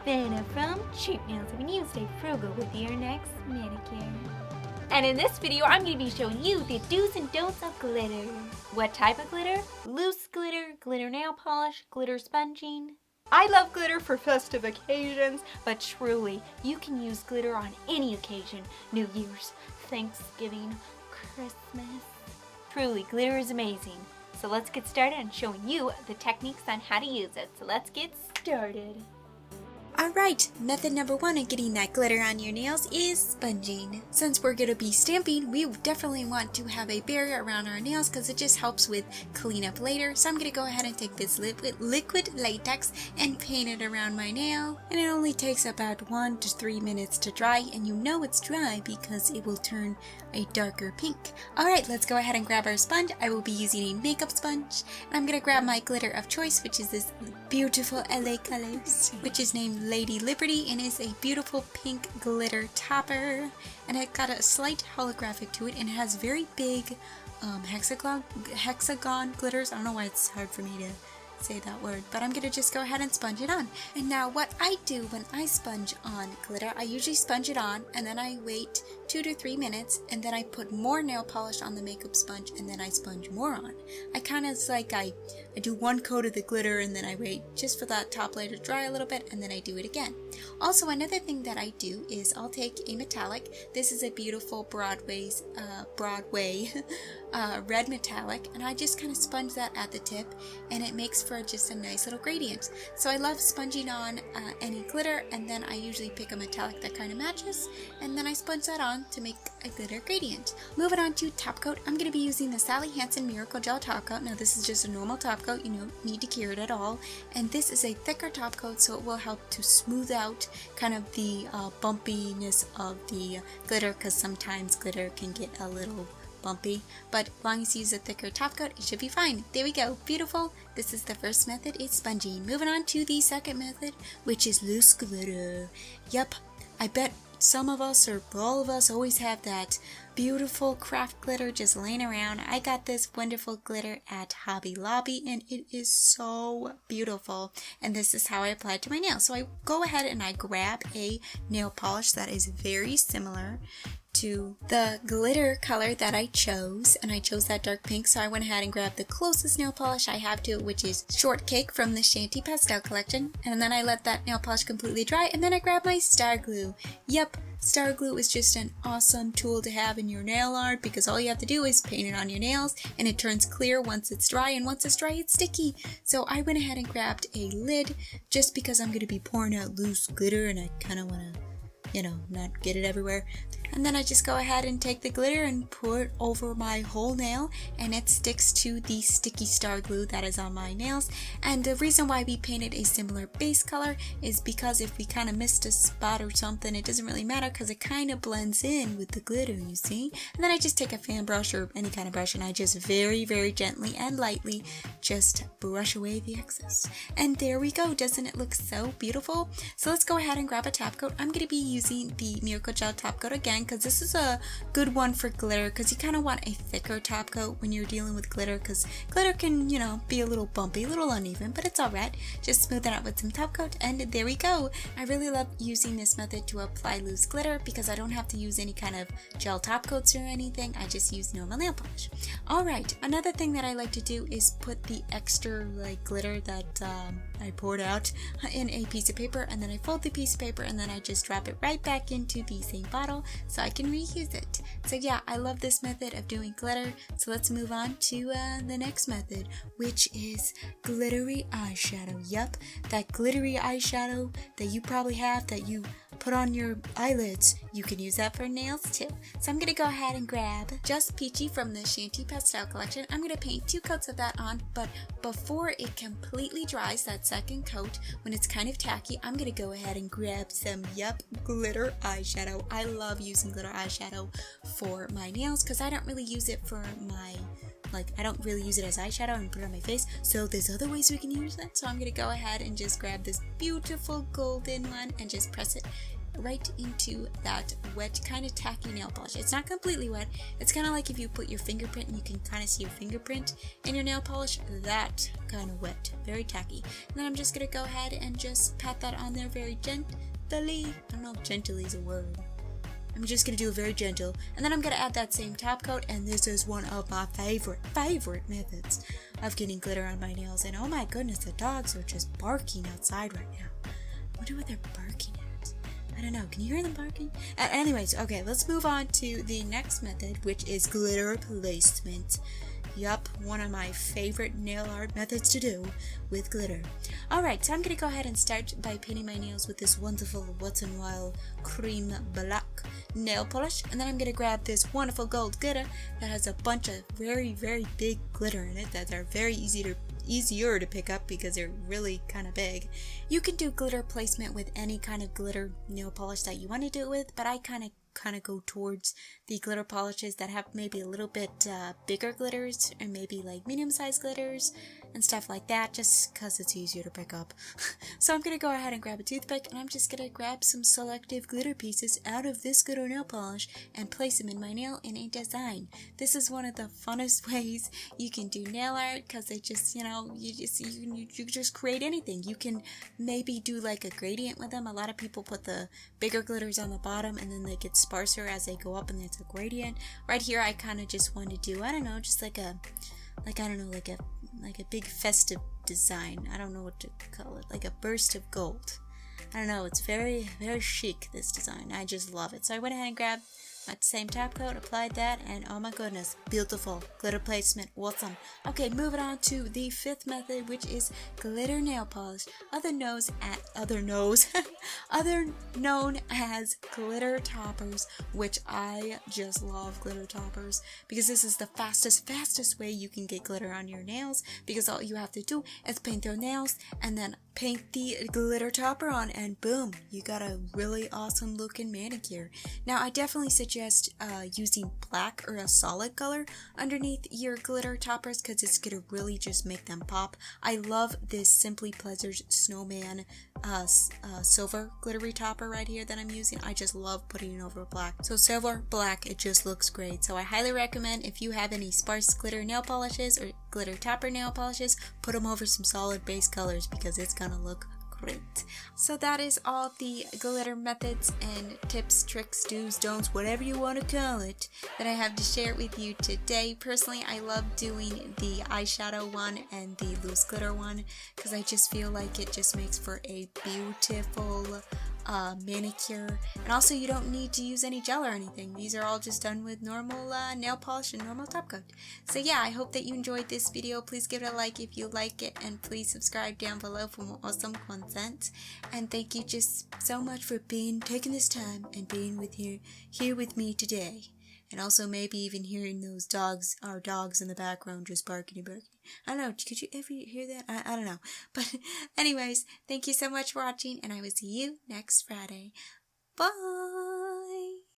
Vanna from Cheap Nails, helping you stay frugal with your next manicure. And in this video, I'm going to be showing you the do's and don'ts of glitter. What type of glitter? Loose glitter, glitter nail polish, glitter sponging. I love glitter for festive occasions, but truly, you can use glitter on any occasion. New Year's, Thanksgiving, Christmas. Truly, glitter is amazing. So let's get started on showing you the techniques on how to use it. So let's get started. Alright, method number 1 in getting that glitter on your nails is sponging. Since we're going to be stamping, we definitely want to have a barrier around our nails because it just helps with cleanup later. So I'm going to go ahead and take this liquid latex and paint it around my nail. And it only takes about 1 to 3 minutes to dry, and you know it's dry because it will turn a darker pink. Alright, let's go ahead and grab our sponge. I will be using a makeup sponge, and I'm going to grab my glitter of choice, which is this beautiful LA Colors, which is named Lady Liberty and is a beautiful pink glitter topper, and it got a slight holographic to it, and it has very big hexagon glitters. I don't know why it's hard for me to say that word, but I'm gonna just go ahead and sponge it on. And now what I do when I sponge on glitter, I usually sponge it on and then I wait 2 to 3 minutes, and then I put more nail polish on the makeup sponge, and then I sponge more on. I kind of like I do 1 coat of the glitter and then I wait just for that top layer to dry a little bit, and then I do it again. Also, another thing that I do is I'll take a metallic. This is a beautiful Broadway red metallic, and I just kind of sponge that at the tip, and it makes for just a nice little gradient. So I love sponging on any glitter, and then I usually pick a metallic that kind of matches, and then I sponge that on to make a glitter gradient. Moving on to top coat, I'm going to be using the Hansen Miracle Gel top coat. Now this is just a normal top coat, you don't need to cure it at all, and this is a thicker top coat, so it will help to smooth out kind of the bumpiness of the glitter, because sometimes glitter can get a little bumpy, but as long as you use a thicker top coat, it should be fine. There we go, beautiful. This is the first method, it's sponging. Moving on to the second method, which is loose glitter. Yep, I bet some of us or all of us always have that beautiful craft glitter just laying around. I got this wonderful glitter at Hobby Lobby, and it is so beautiful, and this is how I apply it to my nails. So I go ahead and I grab a nail polish that is very similar to the glitter color that I chose, and I chose that dark pink, so I went ahead and grabbed the closest nail polish I have to it, which is Shortcake from the Shany Pastel Collection, and then I let that nail polish completely dry, and then I grabbed my star glue. Yep, star glue is just an awesome tool to have in your nail art, because all you have to do is paint it on your nails, and it turns clear once it's dry, and once it's dry it's sticky. So I went ahead and grabbed a lid, just because I'm going to be pouring out loose glitter and I kind of want to, you know, not get it everywhere. And then I just go ahead and take the glitter and pour it over my whole nail, and it sticks to the sticky star glue that is on my nails. And the reason why we painted a similar base color is because if we kind of missed a spot or something, it doesn't really matter because it kind of blends in with the glitter, you see. And then I just take a fan brush or any kind of brush, and I just very, very gently and lightly just brush away the excess. And there we go. Doesn't it look so beautiful? So let's go ahead and grab a top coat. I'm going to be using the Miracle Gel top coat again, because this is a good one for glitter, because you kind of want a thicker top coat when you're dealing with glitter, because glitter can, you know, be a little bumpy, a little uneven, but it's alright. Just smooth it out with some top coat, and there we go. I really love using this method to apply loose glitter because I don't have to use any kind of gel top coats or anything. I just use normal nail polish. Alright, another thing that I like to do is put the extra like glitter that I poured out in a piece of paper, and then I fold the piece of paper, and then I just drop it right back into the same bottle so I can reuse it. So yeah, I love this method of doing glitter. So let's move on to the next method, which is glittery eyeshadow. Yep, that glittery eyeshadow that you probably have that you put on your eyelids. You can use that for nails too. So I'm going to go ahead and grab Just Peachy from the Shany Pastel Collection. I'm going to paint 2 coats of that on, but before it completely dries, that second coat, when it's kind of tacky, I'm going to go ahead and grab some, glitter eyeshadow. I love using glitter eyeshadow for my nails because I don't really use it for my I don't really use it as eyeshadow and put it on my face, so there's other ways we can use it. So I'm going to go ahead and just grab this beautiful golden one and just press it right into that wet, kind of tacky nail polish. It's not completely wet. It's kind of like if you put your fingerprint and you can kind of see your fingerprint in your nail polish. That kind of wet, very tacky. And then I'm just going to go ahead and just pat that on there very gently. I don't know if gently is a word. I'm just going to do it very gentle. And then I'm going to add that same top coat. And this is one of my favorite methods of getting glitter on my nails. And oh my goodness, the dogs are just barking outside right now. I wonder what they're barking at. I don't know. Can you hear them barking? Anyways, okay, let's move on to the next method, which is glitter placement. Yup, one of my favorite nail art methods to do with glitter. Alright, so I'm going to go ahead and start by painting my nails with this wonderful Wet n Wild cream black nail polish. And then I'm going to grab this wonderful gold glitter that has a bunch of very, very big glitter in it that are very easier to pick up because they're really kind of big. You can do glitter placement with any kind of glitter nail polish that you want to do it with, but I kind of go towards the glitter polishes that have maybe a little bit bigger glitters, or maybe like medium-sized glitters and stuff like that, just because it's easier to pick up. So I'm going to go ahead and grab a toothpick, and I'm just going to grab some selective glitter pieces out of this glitter nail polish and place them in my nail in a design. This is one of the funnest ways you can do nail art, because they just, you just create anything. You can maybe do like a gradient with them. A lot of people put the bigger glitters on the bottom and then they get sparser as they go up, and it's a gradient. Right here I kind of just want to do, I don't know, just like a big festive design. I don't know what to call it, like a burst of gold. I don't know, it's very, very chic, this design. I just love it. So I went ahead and grabbed my same top coat, applied that, and oh my goodness, beautiful glitter placement, awesome. Okay, moving on to the fifth method, which is glitter nail polish, other known as glitter toppers, which I just love glitter toppers because this is the fastest way you can get glitter on your nails, because all you have to do is paint your nails and then paint the glitter topper on, and boom, you got a really awesome looking manicure. Now I definitely suggest using black or a solid color underneath your glitter toppers, because it's gonna really just make them pop. I love this Simply Pleasures Snowman silver glittery topper right here that I'm using. I just love putting it over black. So silver, black, it just looks great. So I highly recommend, if you have any sparse glitter nail polishes or glitter topper nail polishes, put them over some solid base colors because it's gonna look great. So that is all the glitter methods and tips, tricks, do's, don'ts, whatever you want to call it, that I have to share with you today. Personally, I love doing the eyeshadow one and the loose glitter one because I just feel like it just makes for a beautiful manicure. And also, you don't need to use any gel or anything. These are all just done with normal nail polish and normal top coat. So yeah, I hope that you enjoyed this video. Please give it a like if you like it, and please subscribe down below for more awesome content. And thank you just so much for taking this time and being here with me today. And also maybe even hearing those our dogs in the background just barking and barking. I don't know, could you ever hear that? I don't know. But anyways, thank you so much for watching, and I will see you next Friday. Bye!